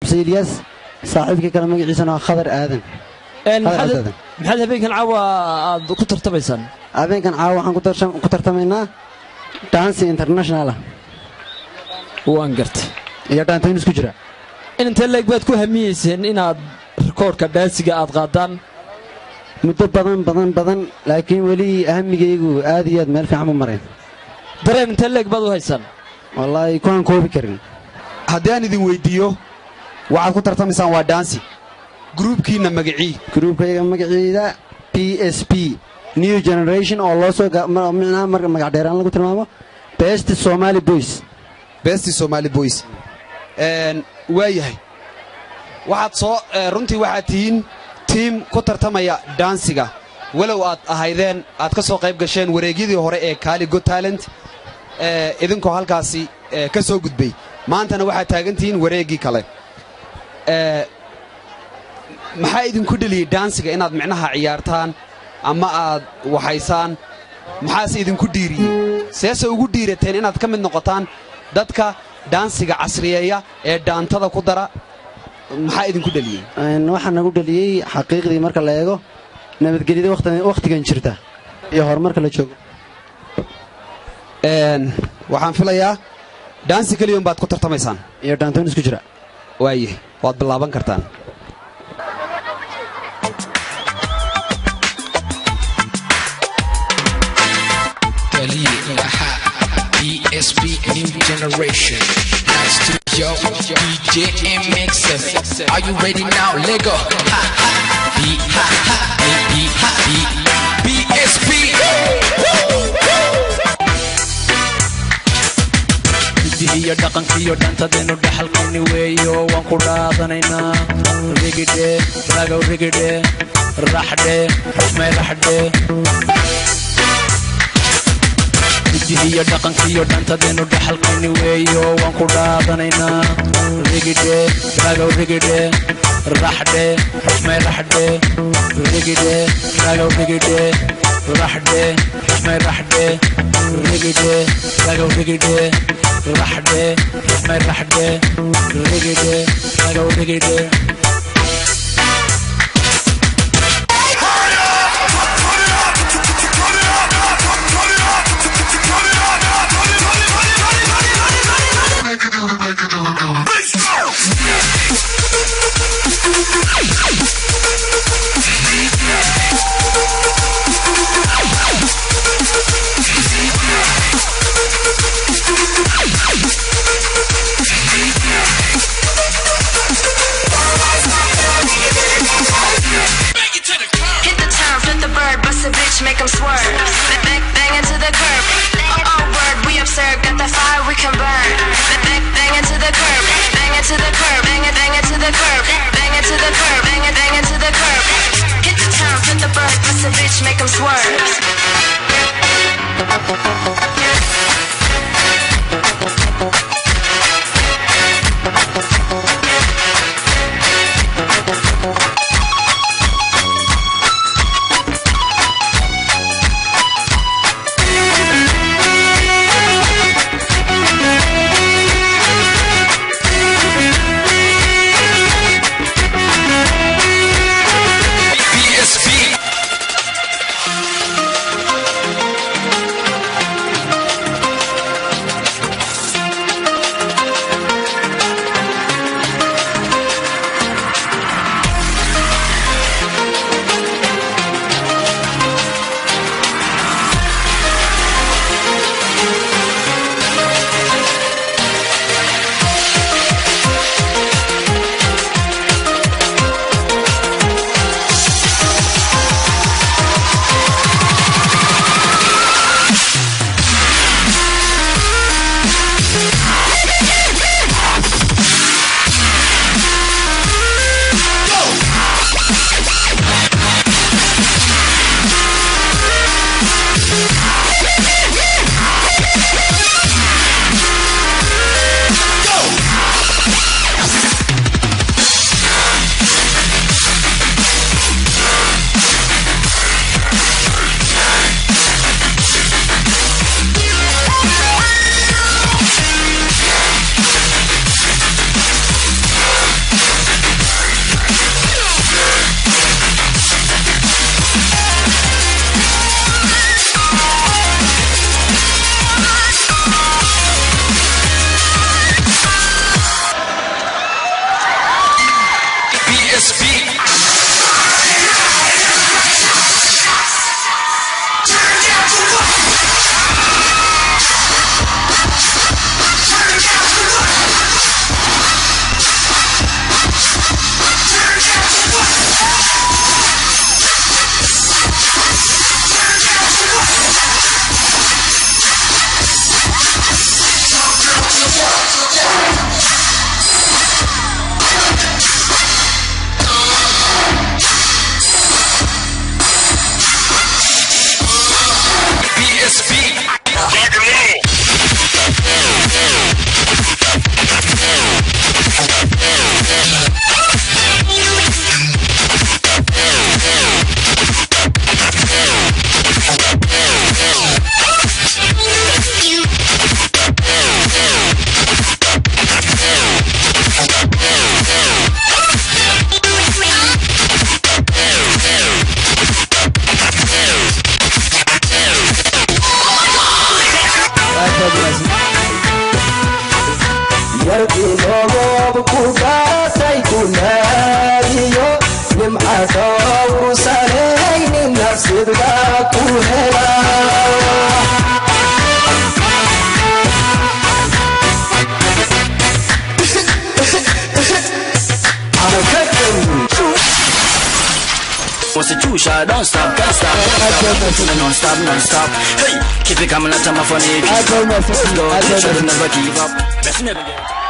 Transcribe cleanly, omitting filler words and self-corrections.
xabsi Ilyas saaxiibkii kala magaciisana Khadar Aadan maxaad habeenkan caawa aad ku tartamaysaan habeenkan caawa waxaan ku tartamaynaa dance international waan gartay iyo dhaantayn isku jira inta leeg baad ku hamiyeyseen inaad rekoorka daansiga aad qaadaan muddo badan laakiin wali ahmigaygu aad iyo aad meel fiican u mareen dareen inta leeg baad u haysan wallahi kuwan koobi karin haddii aan idin weydiiyo waxaad ku tartamaysaan waa dansi groupkiina groupkayga magaciida PSP New Generation oo loo soo magac dheeraan lagu tilmaamo Best Somali Boys waayahay waxaad soo runtii waxaad tihiin tiim ku tartamaya dansiga walow aad ahaydeen aad ka soo qayb gasheen wareegyadii hore ee Kali Got Talent idinkoo halkaasi ka soo gudbay maantana waxaad taagan tihiin wareegii kale maxaa idinku dhaliyay dansiga inaad micnaha ciyaartaan ama aad waxaysaan maxaase idinku dhiiriyey seese ugu dhiirateen inaad ka mid noqotaan dadka dansiga casriyeeya ee dhaantada ku dara maxaa idinku dhaliyey waxaa nagu dhaliyey xaqiiqdii marka la eego nabadgelyada wakhtigan jirta iyo horumarka la joogo waxaan filayaa dansi kaliya baad ku tartamaysaan iyo dhaantoon isku jira waaye waad bilaaban kartaan PSP New Generation. Nice to yo, DJ MXF. Are you ready now? Lego. Ha ha. PSP. Hidiyo dhaqankiyo dhantadeenu dhaxalkani weeyo waan ku dhaadanaynaa rigidhe ragow rigidhe raxdhe raxmay raxdhe hidiyo dhaqankiyo dhantadeenu dhaxalkani weeyo waan ku dhaadanaynaa rigidhe ragow rigidhe raxdhe raxmay raxdhe rigidhe ragow rigidhe raxdhe raxmay raxdhe rigidhe ragow rigidhe raxdhe raxmay raxdhe rigidhe ragow rigidhe Make them swerve, bang into the curb. Oh word, we absurd, got that fire we can burn. Bang into the curb, bang into the curb, bang into the curb, bang into the curb, bang into the curb. Hit the town, flip the bird, bust a bitch, make them swerve. صور سنين الناس يدقاك وهلا What's the two shot? Don't stop, can't stop, non stop. Hey, keep it coming, I'm funny. Let's go, never give up. Let's never get